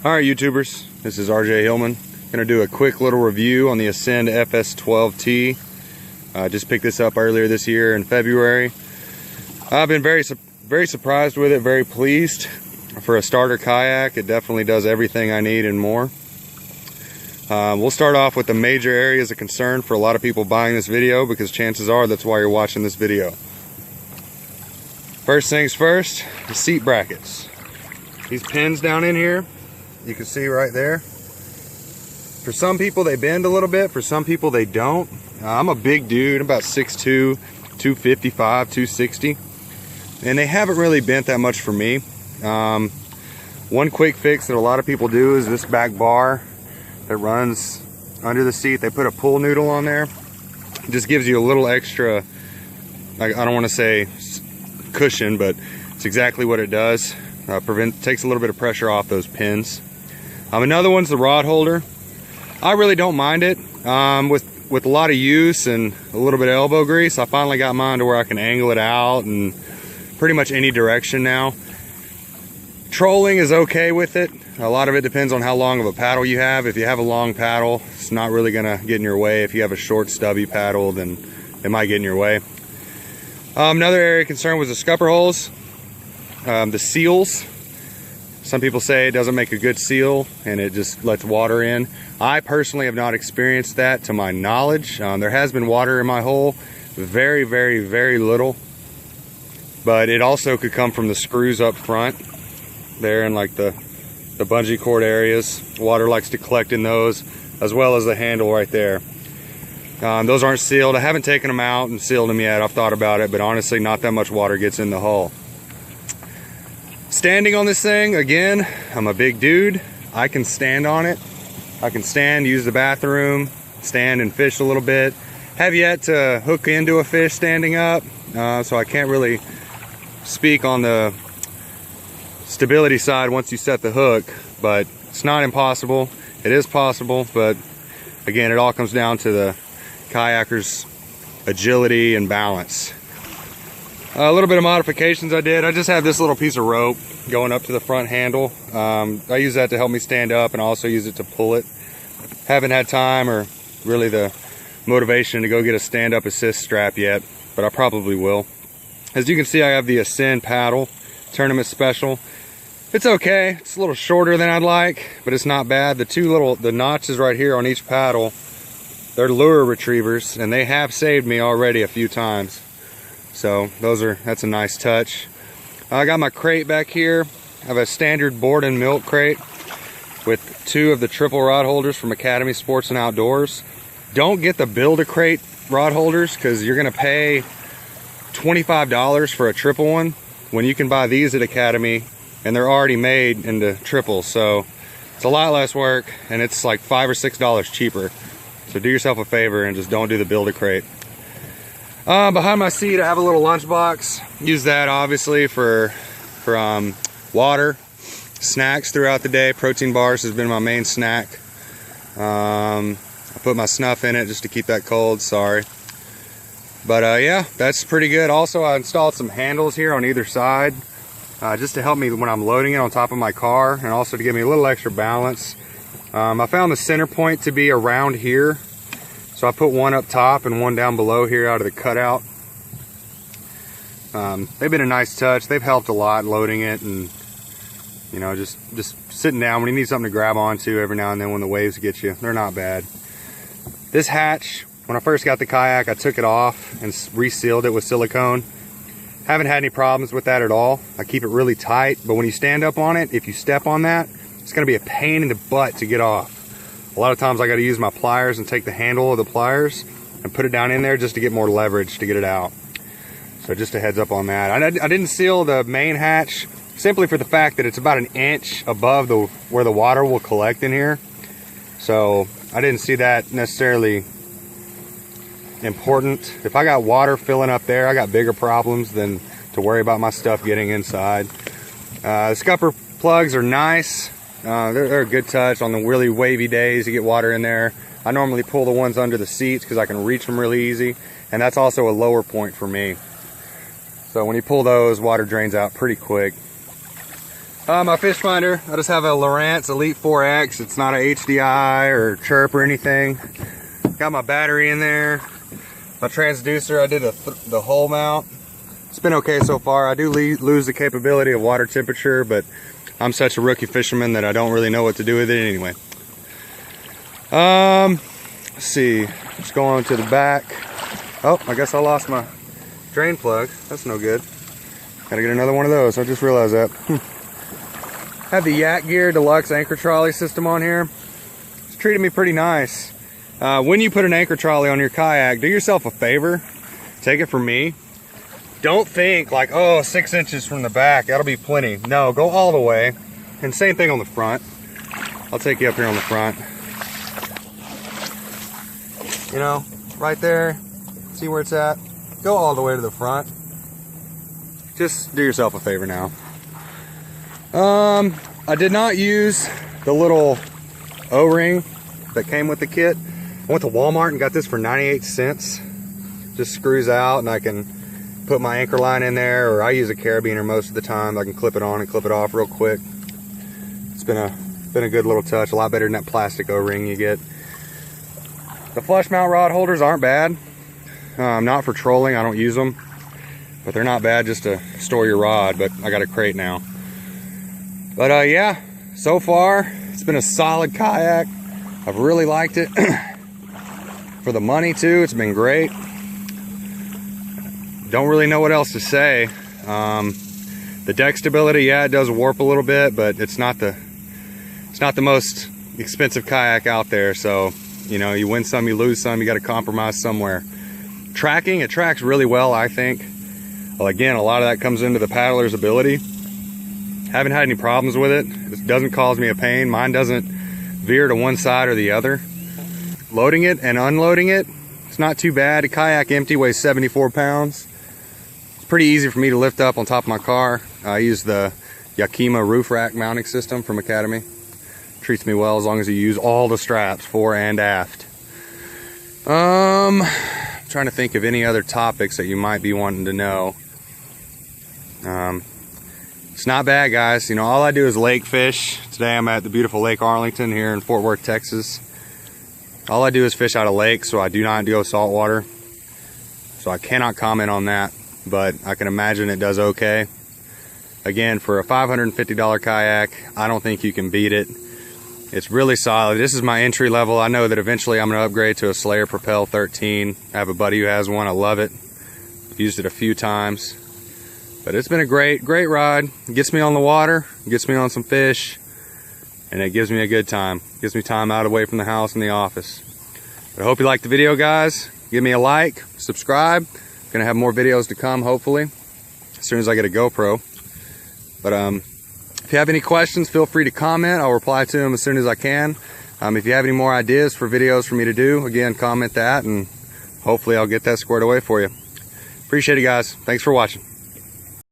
Alright YouTubers, this is RJ Hillman. Gonna do a quick little review on the Ascend FS12T. Just picked this up earlier this year in February. I've been very surprised with it, very pleased. For a starter kayak, it definitely does everything I need and more. We'll start off with the major areas of concern for a lot of people buying this video, because chances are that's why you're watching this video. First things first, the seat brackets. These pins down in here, you can see right there. For some people they bend a little bit, for some people they don't. I'm a big dude, about 6'2", 255, 260. And they haven't really bent that much for me. One quick fix that a lot of people do is this back bar that runs under the seat. They put a pull noodle on there. It just gives you a little extra, I don't want to say cushion, but it's exactly what it does. Takes a little bit of pressure off those pins. Another one's the rod holder. I really don't mind it. With a lot of use and a little bit of elbow grease, I finally got mine to where I can angle it out and pretty much any direction now. Trolling is okay with it. A lot of it depends on how long of a paddle you have. If you have a long paddle, it's not really gonna get in your way. If you have a short stubby paddle, then it might get in your way. Another area of concern was the scupper holes. The seals. Some people say it doesn't make a good seal and it just lets water in. I personally have not experienced that to my knowledge. There has been water in my hole, very, very, very little. But it also could come from the screws up front there in like the bungee cord areas. Water likes to collect in those, as well as the handle right there. Those aren't sealed. I haven't taken them out and sealed them yet. I've thought about it, but honestly not that much water gets in the hull. Standing on this thing, again, I'm a big dude. I can stand on it. I can stand, use the bathroom, stand and fish a little bit. Have yet to hook into a fish standing up, so I can't really speak on the stability side once you set the hook, but it's not impossible. It is possible, but again, it all comes down to the kayaker's agility and balance. A little bit of modifications I did. I just have this little piece of rope going up to the front handle. I use that to help me stand up, and I also use it to pull it. Haven't had time or really the motivation to go get a stand-up assist strap yet, but I probably will. As you can see, I have the Ascend paddle, tournament special. It's okay. It's a little shorter than I'd like, but it's not bad. The notches right here on each paddle, they're lure retrievers, and they have saved me already a few times. So that's a nice touch. I got my crate back here. I have a standard board and milk crate with 2 of the triple rod holders from Academy Sports and Outdoors. Don't get the Build-A-Crate rod holders, because you're gonna pay $25 for a triple one when you can buy these at Academy and they're already made into triples. So it's a lot less work and it's like $5 or $6 cheaper. So do yourself a favor and just don't do the Build-A-Crate. Behind my seat I have a little lunch box. Use that obviously for water, snacks throughout the day. Protein bars has been my main snack. I put my snuff in it just to keep that cold, sorry. But yeah, that's pretty good. Also, I installed some handles here on either side just to help me when I'm loading it on top of my car, and also to give me a little extra balance. I found the center point to be around here, so I put one up top and one down below here out of the cutout. They've been a nice touch. They've helped a lot loading it, and you know, just sitting down when you need something to grab onto every now and then when the waves get you. They're not bad. This hatch, when I first got the kayak, I took it off and resealed it with silicone. Haven't had any problems with that at all. I keep it really tight, but when you stand up on it, if you step on that, it's gonna be a pain in the butt to get off. A lot of times I gotta use my pliers and take the handle of the pliers and put it down in there just to get more leverage to get it out. So just a heads up on that. I didn't seal the main hatch simply for the fact that it's about an inch above where the water will collect in here. So I didn't see that necessarily important. If I got water filling up there, I got bigger problems than to worry about my stuff getting inside. The scupper plugs are nice. They're a good touch on the really wavy days. You get water in there. I normally pull the ones under the seats because I can reach them really easy, and that's also a lower point for me. So when you pull those, water drains out pretty quick. My fish finder, I just have a Lowrance Elite 4X. It's not a HDI or chirp or anything. Got my battery in there. My transducer, I did the hole mount. It's been okay so far. I do lose the capability of water temperature, but I'm such a rookie fisherman that I don't really know what to do with it anyway. Let's see. Let's go on to the back. Oh, I guess I lost my drain plug. That's no good. Gotta get another one of those. I just realized that. Have the Yak Gear Deluxe anchor trolley system on here. It's treated me pretty nice. When you put an anchor trolley on your kayak, do yourself a favor. Take it from me. Don't think like, oh, 6 inches from the back, that'll be plenty. No, go all the way. And same thing on the front. I'll take you up here on the front. You know, right there. See where it's at? Go all the way to the front. Just do yourself a favor now. I did not use the little O-ring that came with the kit. I went to Walmart and got this for 98 cents. Just screws out and I can put my anchor line in there, or I use a carabiner most of the time. I can clip it on and clip it off real quick. It's been a good little touch, a lot better than that plastic O-ring you get. The flush mount rod holders aren't bad. Not for trolling, I don't use them. But they're not bad just to store your rod, but I got a crate now. But yeah, so far, it's been a solid kayak. I've really liked it. For the money too, it's been great. Don't really know what else to say. The deck stability, yeah, it does warp a little bit, but it's not the most expensive kayak out there. So, you know, you win some, you lose some, you got to compromise somewhere. Tracking, it tracks really well, I think. Well, again, a lot of that comes into the paddler's ability. Haven't had any problems with it. It doesn't cause me a pain. Mine doesn't veer to one side or the other. Loading it and unloading it, it's not too bad. A kayak empty weighs 74 pounds. It's pretty easy for me to lift up on top of my car. I use the Yakima roof rack mounting system from Academy. Treats me well as long as you use all the straps, fore and aft. I'm trying to think of any other topics that you might be wanting to know. It's not bad, guys. You know, all I do is lake fish. Today I'm at the beautiful Lake Arlington here in Fort Worth, Texas. All I do is fish out of lakes, so I do not go saltwater. So I cannot comment on that, but I can imagine it does okay. Again, for a $550 kayak, I don't think you can beat it. It's really solid. This is my entry level. I know that eventually I'm going to upgrade to a Slayer Propel 13. I have a buddy who has one. I love it. I've used it a few times. But it's been a great ride. It gets me on the water, gets me on some fish, and it gives me a good time. It gives me time out away from the house and the office. But I hope you liked the video, guys. Give me a like, subscribe. Gonna have more videos to come, hopefully, as soon as I get a GoPro. But if you have any questions, feel free to comment. I'll reply to them as soon as I can. If you have any more ideas for videos for me to do, again, comment that, and hopefully I'll get that squared away for you. Appreciate it, guys. Thanks for watching.